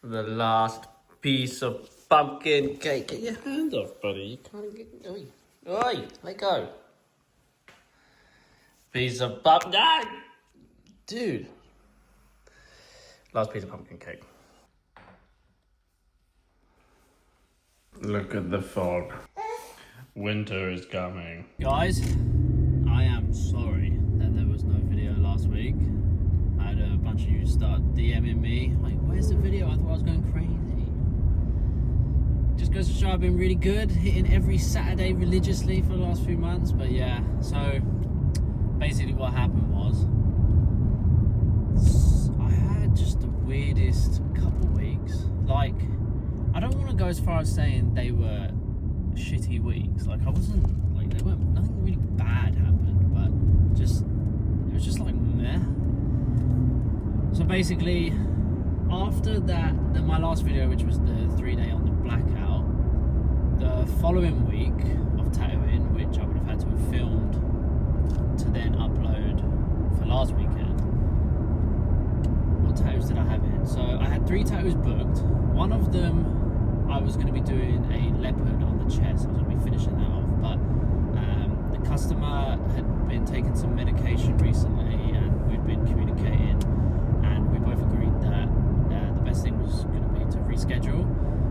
The last piece of pumpkin cake. Get your hand off, buddy. You can't get... Oi, let go. Piece of pumpkin... Dude. Last piece of pumpkin cake. Look at the fog. Winter is coming. Guys, I am sorry that there was no video last week. I had a bunch of you start DMing me, like, where's the video? I thought I was going crazy. Just goes to show I've been really good, hitting every Saturday religiously for the last few months. But yeah, so basically what happened was, I had just the weirdest couple weeks. Like, I don't want to go as far as saying they were shitty weeks. Like, I wasn't, like, they weren't, nothing really bad happened, but just, it was just like meh. So basically, after that, my last video, which was the 3-day on the blackout, the following week of tattooing, which I would have had to have filmed to then upload for last weekend. What tattoos did I have in? So I had 3 tattoos booked. One of them, I was going to be doing a leopard on the chest. I was going to be finishing that off, but the customer had been taking some medication recently, and we'd been communicating. We both agreed that the best thing was going to be to reschedule.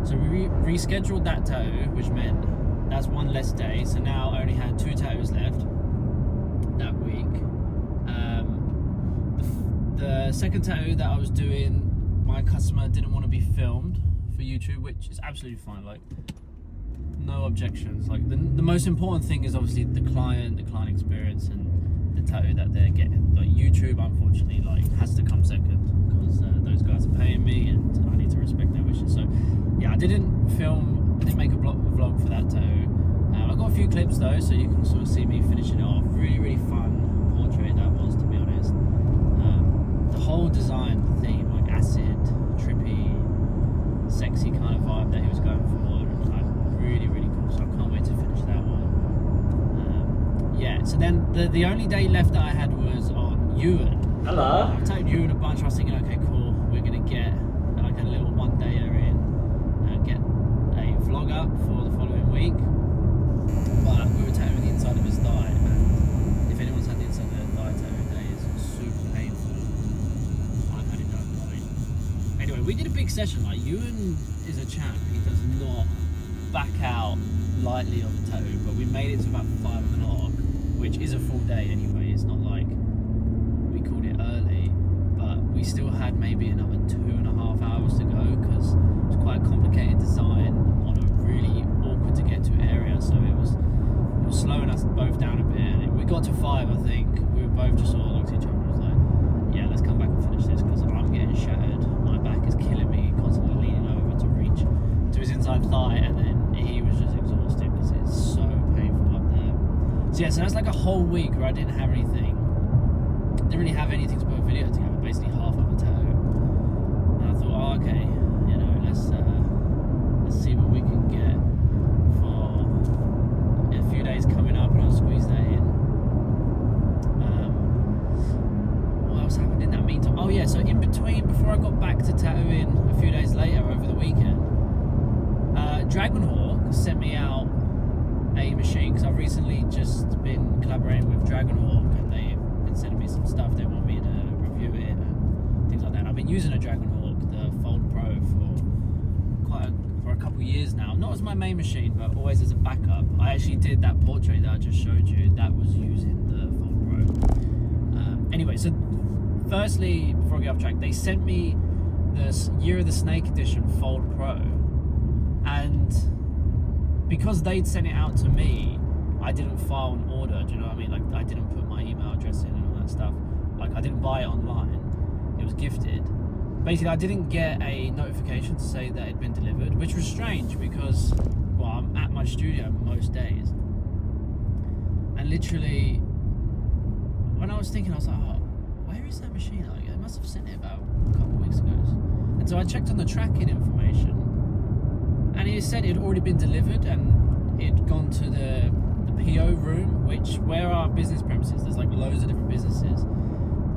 So we rescheduled that tattoo, which meant that's one less day. So now I only had 2 tattoos left that week. The second tattoo that I was doing, my customer didn't want to be filmed for YouTube, which is absolutely fine. Like, no objections. Like, the most important thing is obviously the client experience and the tattoo that they're getting. Like, YouTube, unfortunately, like, has to come second, because those guys are paying me and I need to respect their wishes. So yeah, I didn't make a vlog for that tattoo. I got a few clips though, so you can sort of see me finishing it off. Really fun portrait that was, to be honest. The whole design theme, like acid, trippy, sexy kind of vibe that he was going for, like, really cool. So I can't wait to finish that one. Yeah, so then the only day left that I had was on Ewan. Hello. I tagged Ewan a bunch. I was thinking, okay, cool, we're gonna get like a little one-dayer in and get a vlog up for the following week. But we were tattooing the inside of his thigh, and if anyone's had the inside of their thigh tattoo, that is super painful. I've had it done. Like, anyway, we did a big session. Like, Ewan is a champ. He does not back out lightly on the tattoo, but we made it to about 5 o'clock, which is a full day anyway. It's not like we called it early, but we still had maybe another 2.5 hours to go, because it was quite a complicated design on a really awkward to get to area. So it was slowing us both down a bit, and we got to 5. I think we were both just sort of looked at each other and was like, yeah, let's come back and finish this, because I'm getting shattered. My back is killing me, constantly leaning over to reach to his inside thigh, and then he was just exhausted because it's so painful up there. So yeah, so that's like a whole week where I didn't have anything. Didn't really have anything to put a video together, basically half of a tattoo. And I thought, oh, okay, you know, let's see what we can get for a few days coming up, and I'll squeeze that in. What else happened in that meantime? Oh yeah, so in between, before I got back to tattooing a few days later over the weekend, Dragonhawk sent me out a machine, because I've recently just been collaborating with Dragonhawk, and they've been sending me some stuff. They want me to review it and things like that. And I've been using a Dragonhawk, the Fold Pro, for a couple of years now. Not as my main machine, but always as a backup. I actually did that portrait that I just showed you. That was using the Fold Pro. Anyway, so firstly, before I get off track, they sent me the Year of the Snake Edition Fold Pro, and because they'd sent it out to me, I didn't file an order. Do you know what I mean? Like, I didn't put my email address in and all that stuff. Like, I didn't buy it online. It was gifted. Basically, I didn't get a notification to say that it'd been delivered, which was strange because, well, I'm at my studio most days. And literally, when I was thinking, I was like, oh, where is that machine? Like, they must have sent it about a couple of weeks ago. And so I checked on the tracking information, and it said it had already been delivered, and it'd gone to the PO room, where our business premises, there's like loads of different businesses,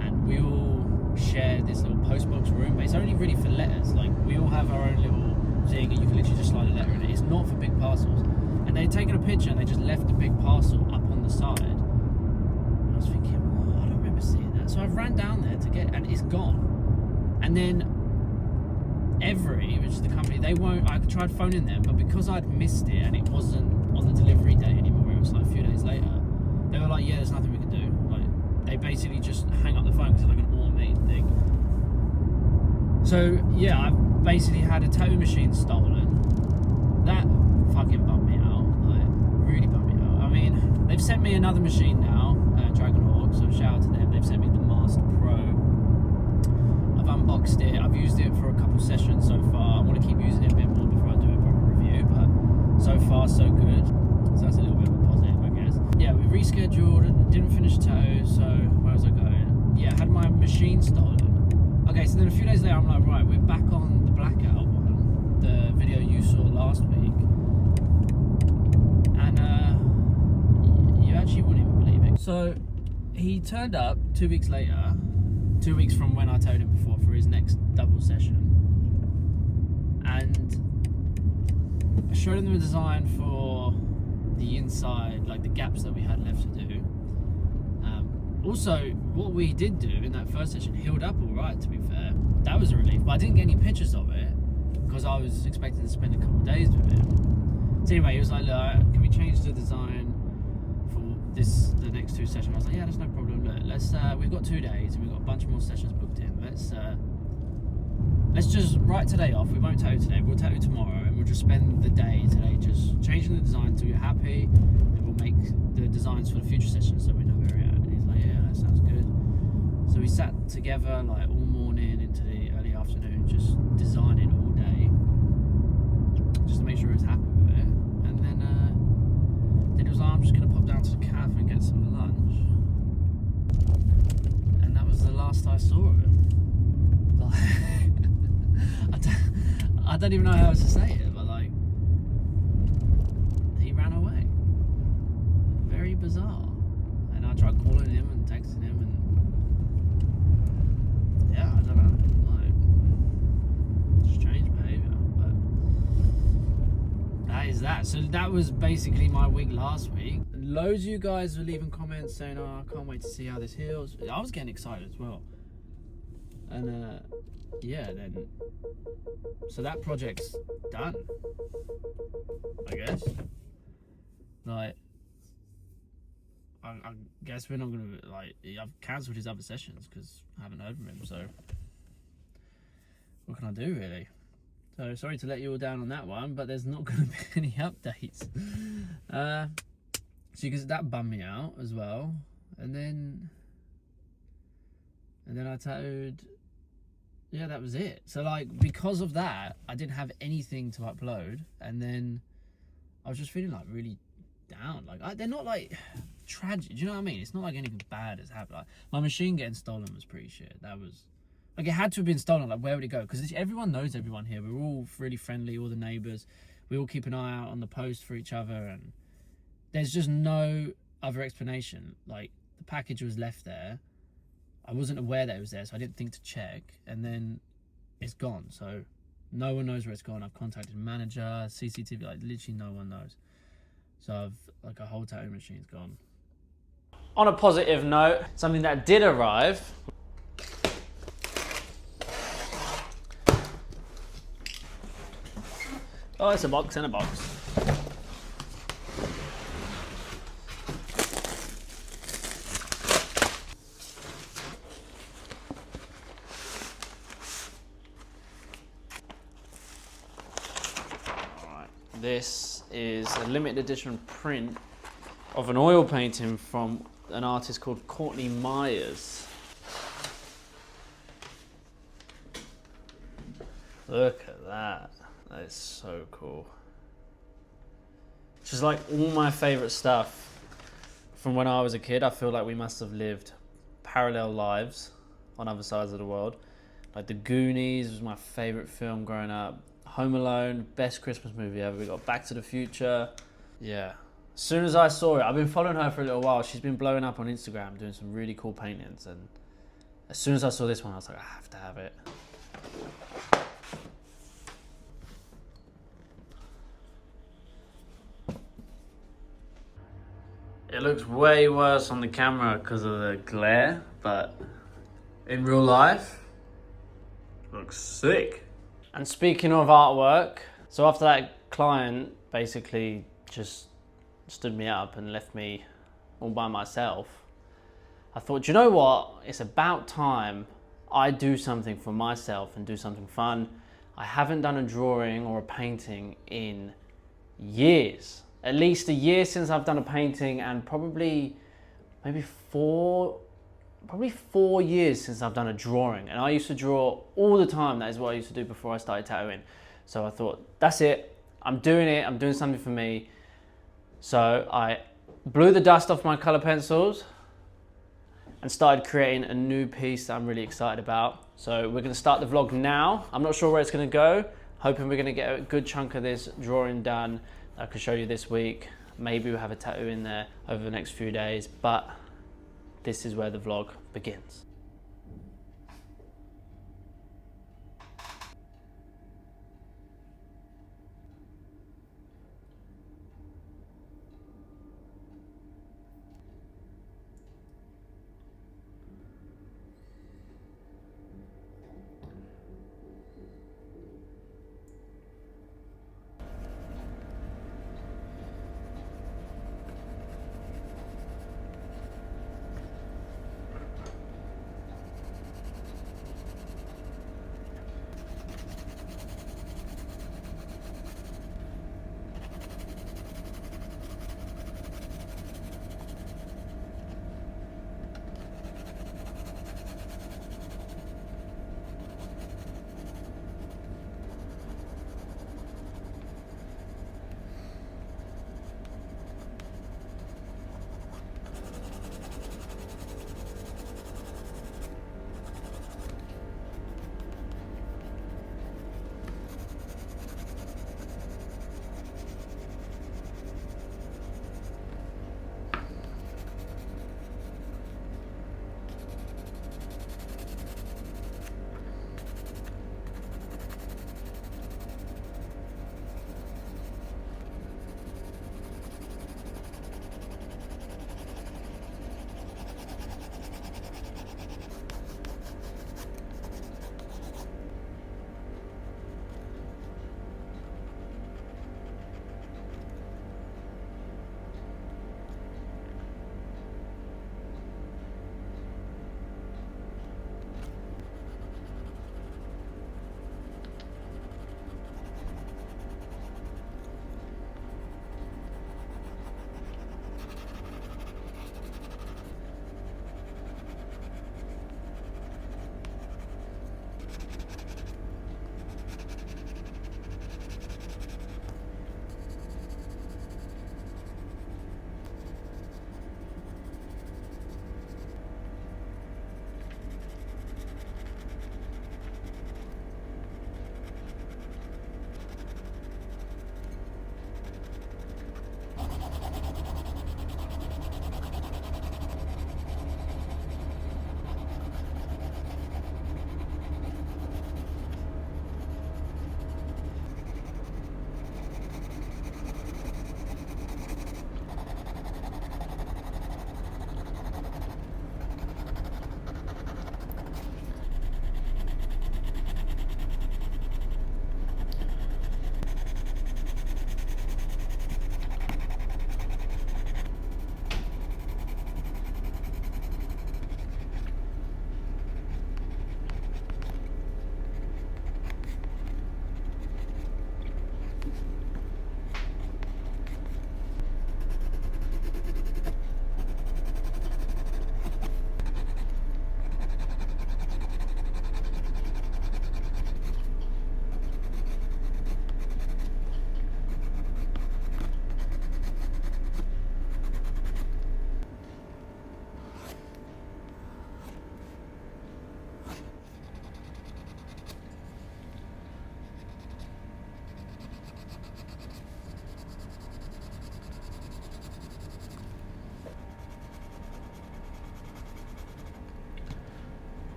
and we all share this little postbox room, but it's only really for letters. Like, we all have our own little thing, and you can literally just slide a letter in it. It's not for big parcels. And they'd taken a picture and they just left the big parcel up on the side. And I was thinking, well, I don't remember seeing that. So I ran down there to get it, and it's gone. And then which is the company, I tried phoning them, but because I'd missed it and it wasn't on the delivery date anymore, it was like a few days later, they were like, yeah, there's nothing we can do. Like, they basically just hang up the phone because it's like an automated thing. So yeah, I basically had a tattoo machine stolen. That fucking bummed me out, like really bummed me out. I mean, they've sent me another machine now, Dragonhawk, so shout out to them. They've sent me the Master Pro. I've unboxed it, I've used it for a couple sessions so far. I want to keep using it a bit more before I do a proper review, but so far so good. So that's a little bit of a positive, I guess. Yeah, we rescheduled, didn't finish toe, so where was I going? Yeah, had my machine stolen. Okay, so then a few days later I'm like, right, we're back on the blackout one, the video you saw last week. And you actually wouldn't even believe it. So he turned up 2 weeks later, 2 weeks from when I told him before, for his next double session, and I showed him the design for the inside, like the gaps that we had left to do. Also, what we did do in that first session healed up all right, to be fair. That was a relief, but I didn't get any pictures of it because I was expecting to spend a couple of days with him. So anyway, he was like, look, can we change the design for the next 2 sessions? I was like, yeah, that's no problem. Look, we've got 2 days and we've got a bunch more sessions booked in. Let's just write today off. We won't tattoo today, we'll tattoo tomorrow, and we'll just spend the day today just changing the design until you're happy, and we'll make the designs for the future sessions so we know where we're at. And he's like, yeah, that sounds good. So we sat together like all morning into the early afternoon, just designing all day, just to make sure he was happy with it. And then he was like, I'm just going to pop down to the cafe and get some lunch. And that was the last I saw of him. I don't even know how else to say it, but like, he ran away. Very bizarre. And I tried calling him and texting him, and yeah, I don't know, like, strange behaviour, but that is that. So that was basically my week last week. Loads of you guys were leaving comments saying, oh, I can't wait to see how this heals. I was getting excited as well. And yeah, then so that project's done, I guess. Like, I guess we're not gonna, like, I've cancelled his other sessions because I haven't heard from him, so what can I do, really? So sorry to let you all down on that one, but there's not gonna be any updates. So because that bummed me out as well, and then I tattooed. Yeah, that was it. So like, because of that, I didn't have anything to upload, and then I was just feeling like really down. Like, they're not like tragic. Do you know what I mean? It's not like anything bad has happened. Like, my machine getting stolen was pretty shit. That was like, it had to have been stolen. Like, where would it go? Because everyone knows everyone here. We're all really friendly. All the neighbours. We all keep an eye out on the post for each other, and there's just no other explanation. Like, the package was left there. I wasn't aware that it was there, so I didn't think to check, and then it's gone. So no one knows where it's gone. I've contacted manager, CCTV, like literally no one knows. So like, a whole tattoo machine's gone. On a positive note, something that did arrive. Oh, it's a box in a box. This is a limited edition print of an oil painting from an artist called Courtney Myers. Look at that. That is so cool. Just like all my favourite stuff from when I was a kid. I feel like we must have lived parallel lives on other sides of the world. Like The Goonies was my favourite film growing up. Home Alone, best Christmas movie ever. We got Back to the Future. Yeah. As soon as I saw it, I've been following her for a little while. She's been blowing up on Instagram, doing some really cool paintings. And as soon as I saw this one, I was like, I have to have it. It looks way worse on the camera because of the glare, but in real life, it looks sick. And speaking of artwork, so after that client basically just stood me up and left me all by myself, I thought, do you know what? It's about time I do something for myself and do something fun. I haven't done a drawing or a painting in years. At least a year since I've done a painting, and probably 4 years since I've done a drawing. And I used to draw all the time. That is what I used to do before I started tattooing. So I thought, that's it. I'm doing it. I'm doing something for me. So I blew the dust off my color pencils and started creating a new piece that I'm really excited about. So we're gonna start the vlog now. I'm not sure where it's gonna go. Hoping we're gonna get a good chunk of this drawing done that I can show you this week. Maybe we'll have a tattoo in there over the next few days, but this is where the vlog begins.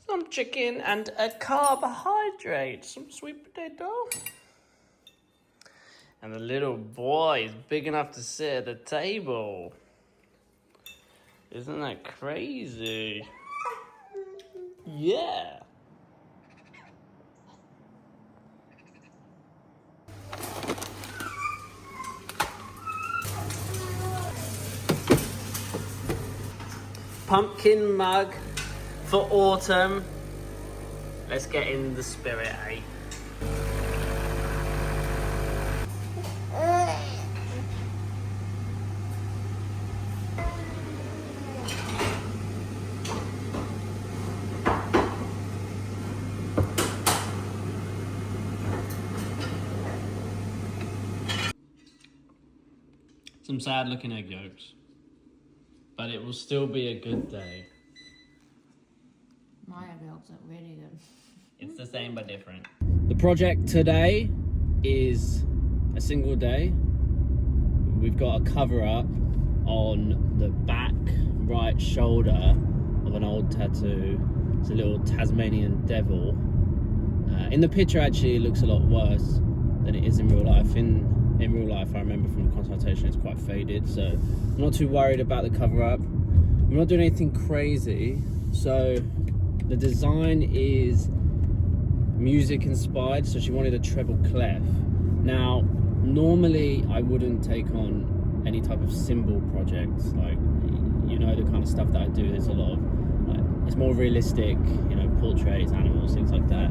some chicken and a carbohydrate, some sweet potato. And the little boy is big enough to sit at the table. Isn't that crazy? Yeah. Pumpkin mug for autumn. Let's get in the spirit, eh? Some sad looking egg yolks. But it will still be a good day. My egg yolks look really good. It's the same but different. The project today is a single day. We've got a cover up on the back right shoulder of an old tattoo. It's a little Tasmanian devil. In the picture actually it looks a lot worse than it is in real life. In real life, I remember from the consultation, it's quite faded, so I'm not too worried about the cover up. I'm not doing anything crazy, so the design is music inspired, so she wanted a treble clef. Now, normally I wouldn't take on any type of symbol projects, like, you know, the kind of stuff that I do. There's a lot of, like, it's more realistic, you know, portraits, animals, things like that.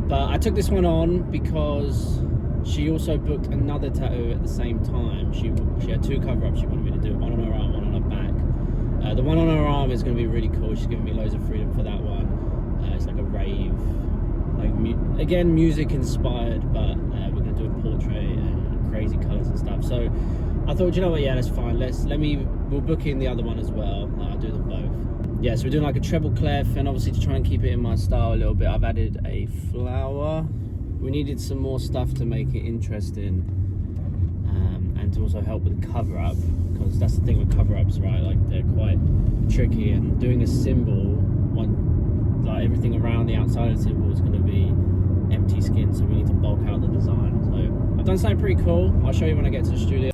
But I took this one on because she also booked another tattoo at the same time. She had two cover-ups she wanted me to do, one on her arm, one on her back. The one on her arm is going to be really cool. She's giving me loads of freedom for that one. It's like a rave, like again, music inspired, but we're going to do a portrait and crazy colours and stuff. So I thought, you know what, yeah, that's fine. We'll book in the other one as well. I'll do them both. Yeah, so we're doing like a treble clef, and obviously to try and keep it in my style a little bit, I've added a flower. We needed some more stuff to make it interesting, and to also help with the cover up, because that's the thing with cover ups, right? Like, they're quite tricky, and doing a symbol, like everything around the outside of the symbol is going to be empty skin, so we need to bulk out the design. So I've done something pretty cool. I'll show you when I get to the studio.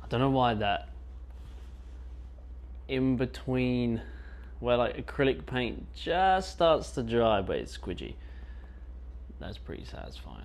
I don't know why that in between where like acrylic paint just starts to dry but it's squidgy. That's pretty satisfying.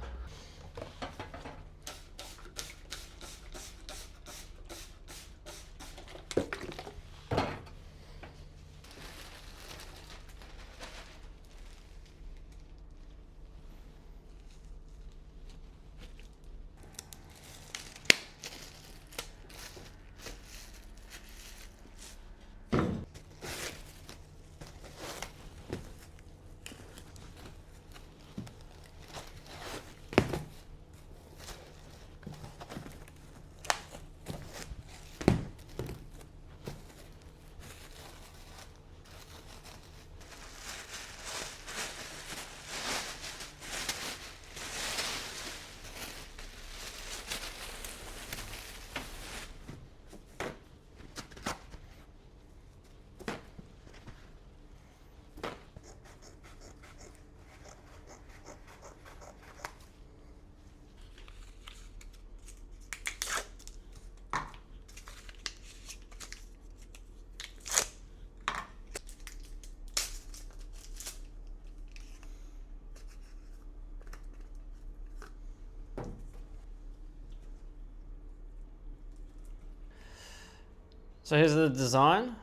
So here's the design.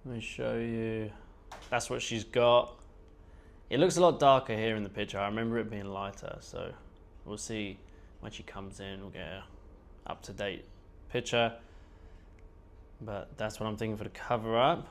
Let me show you. That's what she's got. It looks a lot darker here in the picture. I remember it being lighter, so we'll see when she comes in. We'll get an up-to-date picture. But that's what I'm thinking for the cover up.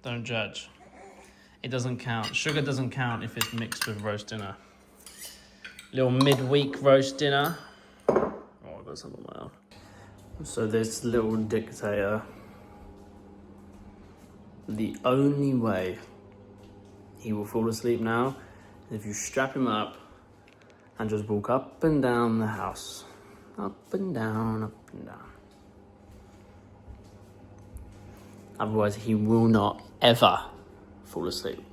Don't judge. It doesn't count. Sugar doesn't count if it's mixed with roast dinner. Little midweek roast dinner. Oh, I got some on my own. So this little dictator, the only way he will fall asleep now is if you strap him up and just walk up and down the house. Up and down, up and down. Otherwise, he will not ever fall asleep.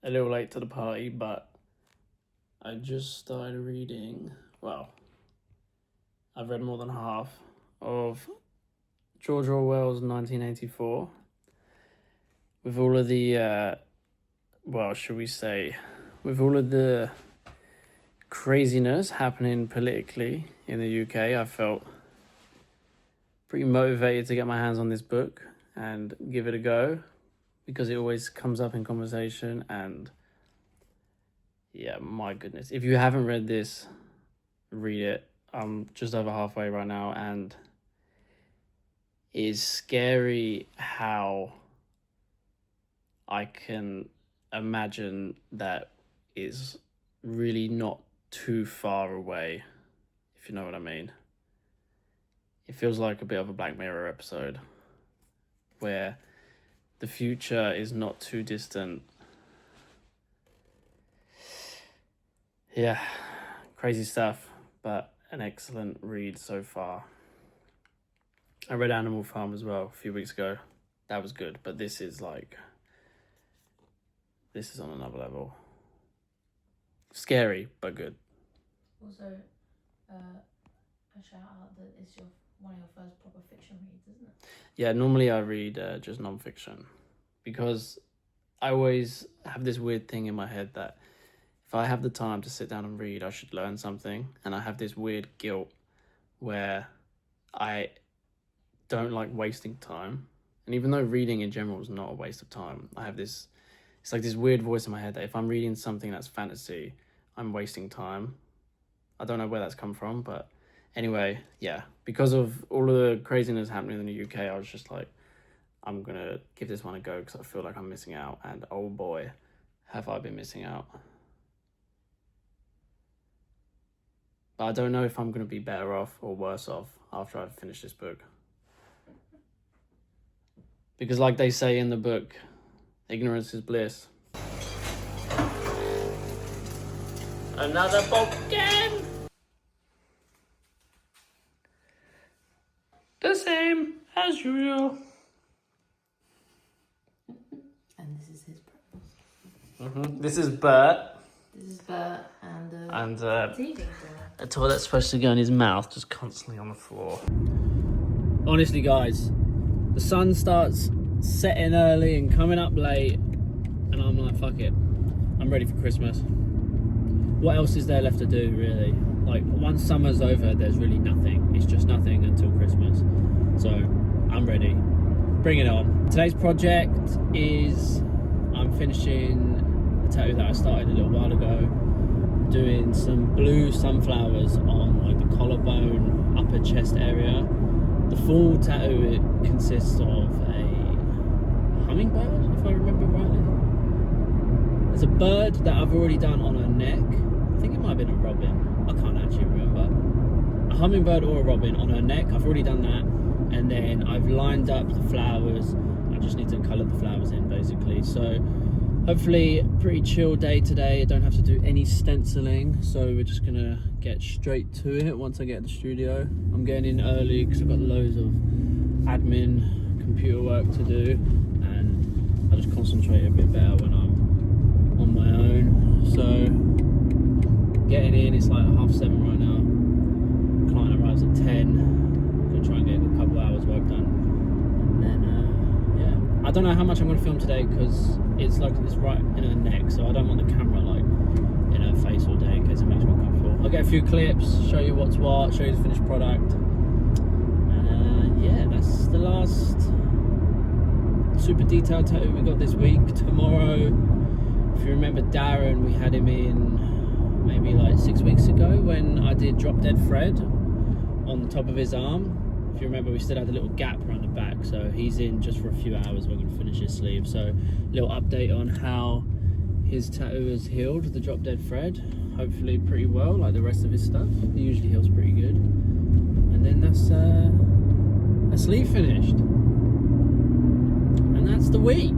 A little late to the party, but I just started reading, well, I've read more than half of George Orwell's 1984. With all of the, with all of the craziness happening politically in the UK, I felt pretty motivated to get my hands on this book and give it a go, because it always comes up in conversation. And yeah, my goodness, if you haven't read this, read it. I'm just over halfway right now, and it is scary how I can imagine that is really not too far away, if you know what I mean. It feels like a bit of a Black Mirror episode where the future is not too distant. Yeah, crazy stuff, but an excellent read so far. I read Animal Farm as well a few weeks ago. That was good, but this is on another level. Scary, but good. Also, a shout out that it's one of your first proper fiction reads, isn't it? Yeah, normally I read just non-fiction, because I always have this weird thing in my head that if I have the time to sit down and read, I should learn something. And I have this weird guilt where I don't like wasting time. And even though reading in general is not a waste of time, I have this, it's like this weird voice in my head that if I'm reading something that's fantasy, I'm wasting time. I don't know where that's come from, but anyway, yeah, because of all of the craziness happening in the UK, I was just like, I'm going to give this one a go because I feel like I'm missing out. And oh boy, have I been missing out. But I don't know if I'm going to be better off or worse off after I've finished this book. Because like they say in the book, ignorance is bliss. Another book again! The same as usual. And this is his breakfast. This is Bert. This is Bert And teething a toilet's supposed to go in his mouth, just constantly on the floor. Honestly, guys, the sun starts setting early and coming up late, and I'm like, fuck it. I'm ready for Christmas. What else is there left to do, really? Like, once summer's over, there's really nothing. It's just nothing until Christmas. So, I'm ready. Bring it on. Today's project is I'm finishing a tattoo that I started a little while ago, doing some blue sunflowers on like the collarbone, upper chest area. The full tattoo, it consists of a hummingbird, if I remember rightly. There's a bird that I've already done on her neck. I think it might have been a robin. I can't actually remember. A hummingbird or a robin on her neck. I've already done that. And then I've lined up the flowers. I just need to colour the flowers in, basically. So hopefully pretty chill day today. I don't have to do any stenciling. So we're just going to get straight to it once I get to the studio. I'm getting in early because I've got loads of admin, computer work to do. And I just concentrate a bit better when I'm on my own. So getting in, it's like 7:30 right now. Client arrives at 10. Gonna try and get a couple hours work done. And then, yeah. I don't know how much I'm gonna film today because it's right in her neck, so I don't want the camera like in her face all day in case it makes me uncomfortable. I'll get a few clips, show you what's what, show you the finished product. And yeah, that's the last super detailed tattoo we got this week. Tomorrow, if you remember Darren, we had him in maybe like 6 weeks ago when I did Drop Dead Fred on the top of his arm. If you remember, we still had a little gap around the back, so he's in just for a few hours. We're going to finish his sleeve. So, little update on how his tattoo has healed, the drop dead thread. Hopefully pretty well, like the rest of his stuff. He usually heals pretty good. And then that's sleeve finished. And that's the week.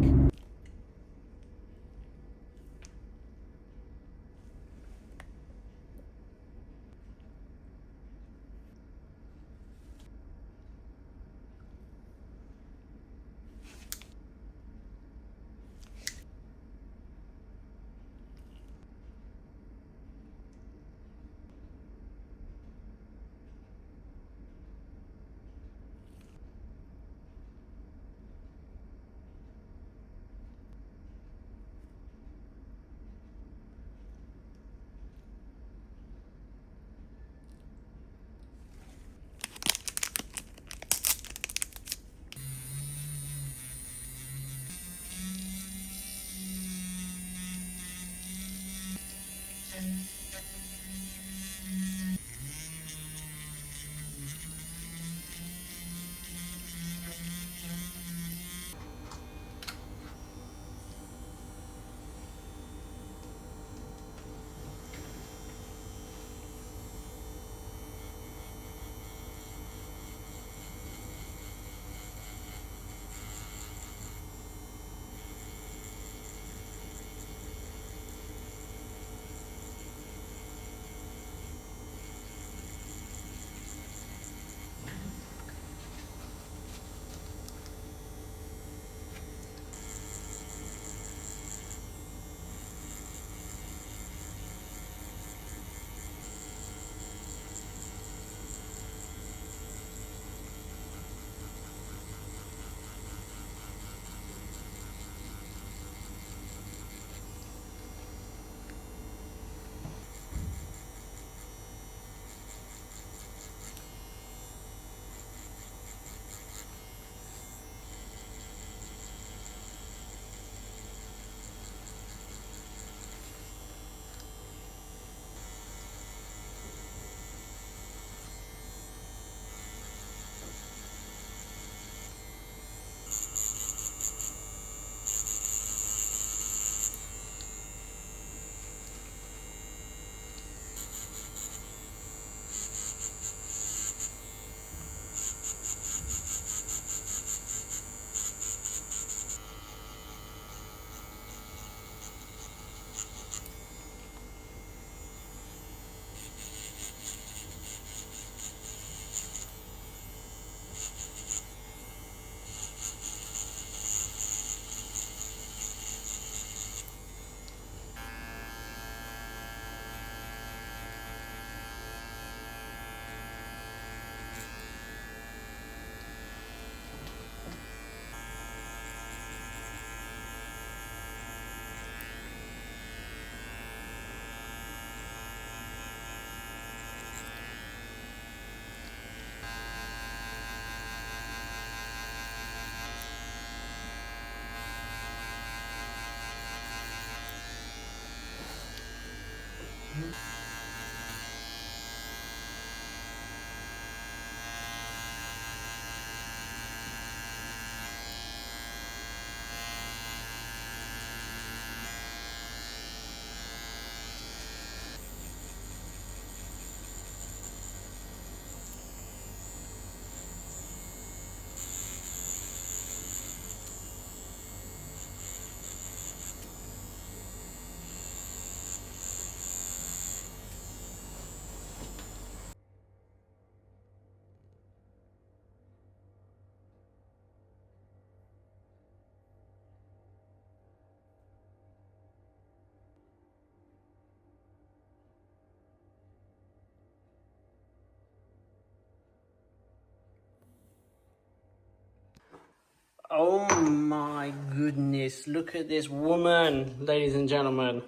Oh my goodness, look at this woman, ladies and gentlemen.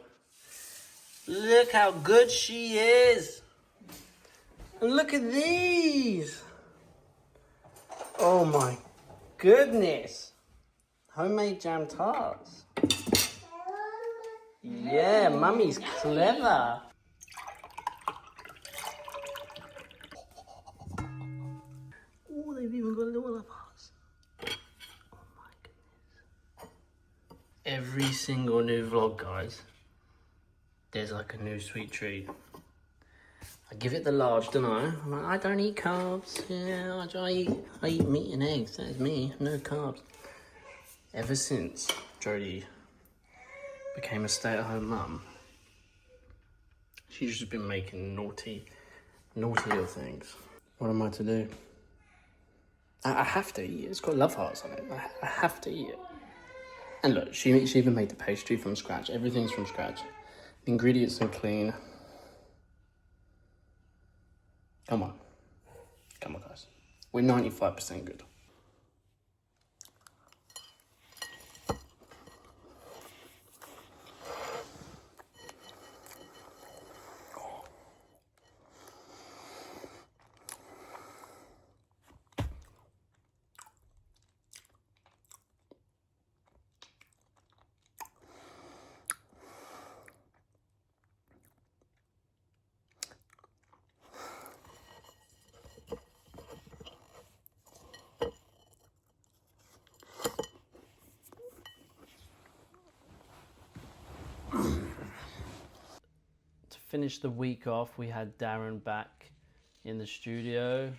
Look how good she is. And look at these. Oh my goodness. Homemade jam tarts. Yeah, mummy's clever. Oh, they've even got little love hearts. Oh my goodness. Every single new vlog, guys, there's like a new sweet treat. I give it the large, don't I? I'm like, I don't eat carbs. Yeah, I eat meat and eggs. That is me, no carbs. Ever since Jodie became a stay-at-home mum, she's just been making naughty little things. What am I to do? I have to eat it. It's got love hearts on it. I have to eat it. And look, she even made the pastry from scratch. Everything's from scratch. The ingredients are clean. Come on, guys. We're 95% good. To finish the week off, we had Darren back in the studio.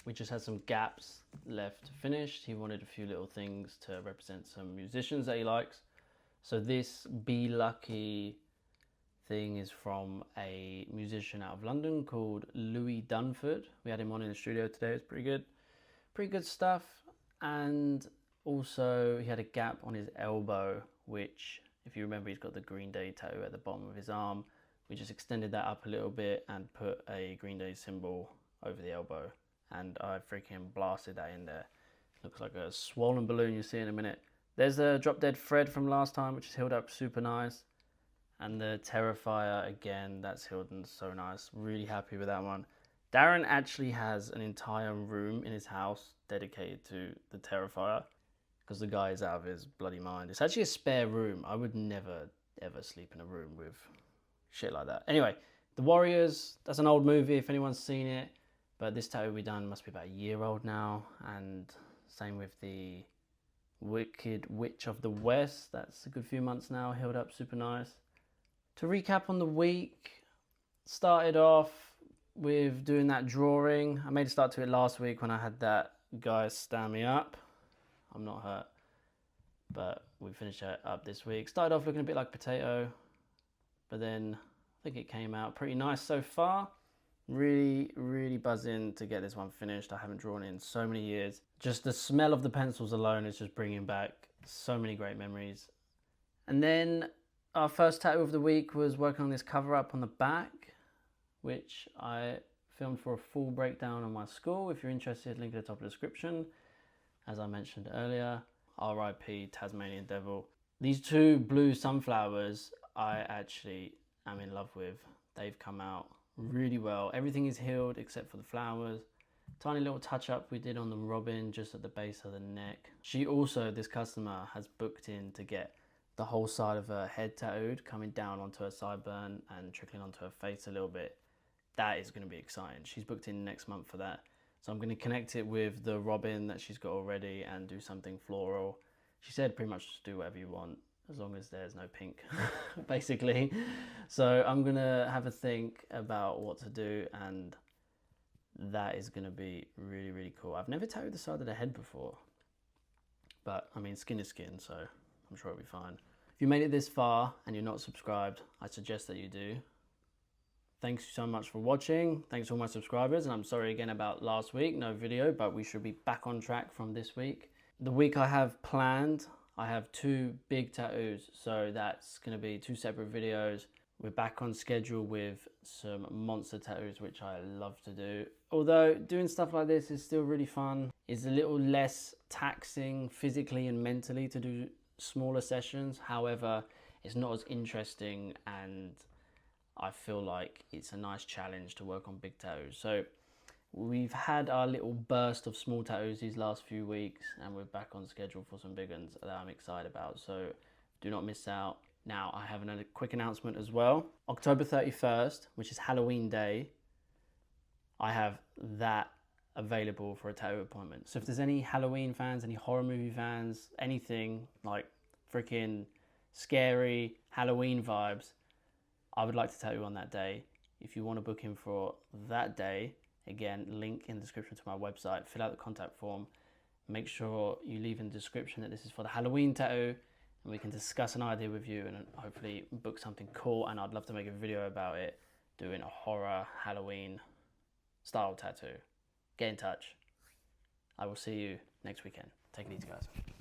We just had some gaps left finished. He wanted a few little things to represent some musicians that he likes. So this Be Lucky thing is from a musician out of London called Louis Dunford. We had him on in the studio today. It's pretty good stuff. And also he had a gap on his elbow, which, if you remember, he's got the Green Day tattoo at the bottom of his arm. We just extended that up a little bit and put a Green Day symbol over the elbow, and I freaking blasted that in there. Looks like a swollen balloon, you'll see in a minute. There's the Drop Dead Fred from last time, which is healed up super nice. And the Terrifier, again, that's healed and so nice. Really happy with that one. Darren actually has an entire room in his house dedicated to the Terrifier, because the guy is out of his bloody mind. It's actually a spare room. I would never, ever sleep in a room with shit like that. Anyway, The Warriors, that's an old movie if anyone's seen it. But this tattoo we done must be about a year old now. And same with the Wicked Witch of the West. That's a good few months now, healed up super nice. To recap on the week, started off with doing that drawing. I made a start to it last week when I had that guy stand me up. I'm not hurt, but we finished it up this week. Started off looking a bit like potato, but then I think it came out pretty nice so far. Really buzzing to get this one finished. I haven't drawn it in so many years. Just the smell of the pencils alone is just bringing back so many great memories. And then our first tattoo of the week was working on this cover up on the back, which I filmed for a full breakdown on my school. If you're interested, link at the top of the description. As I mentioned earlier, RIP Tasmanian Devil. These two blue sunflowers I actually am in love with. They've come out really well. Everything is healed except for the flowers. Tiny little touch up we did on the robin just at the base of the neck. She also, this customer, has booked in to get the whole side of her head tattooed, coming down onto her sideburn and trickling onto her face a little bit. That is going to be exciting. She's booked in next month for that. So I'm going to connect it with the robin that she's got already and do something floral. She said pretty much just do whatever you want, as long as there's no pink, basically. So I'm going to have a think about what to do, and that is going to be really cool. I've never tattooed the side of the head before, but I mean, skin is skin, so I'm sure it'll be fine. If you made it this far and you're not subscribed, I suggest that you do. Thanks so much for watching. Thanks to all my subscribers, and I'm sorry again about last week, no video, but we should be back on track from this week. The week I have planned, I have 2 big tattoos, so that's going to be 2 separate videos. We're back on schedule with some monster tattoos, which I love to do. Although doing stuff like this is still really fun. It's a little less taxing physically and mentally to do smaller sessions. However, it's not as interesting, and I feel like it's a nice challenge to work on big tattoos. So we've had our little burst of small tattoos these last few weeks, and we're back on schedule for some big ones that I'm excited about. So do not miss out. Now I have another quick announcement as well. October 31st, which is Halloween Day, I have that available for a tattoo appointment. So if there's any Halloween fans, any horror movie fans, anything like freaking scary Halloween vibes, I would like to tattoo on that day. If you want to book in for that day, again, link in the description to my website, fill out the contact form, make sure you leave in the description that this is for the Halloween tattoo, and we can discuss an idea with you and hopefully book something cool. And I'd love to make a video about it, doing a horror Halloween style tattoo. Get in touch. I will see you next weekend. Take it easy, guys.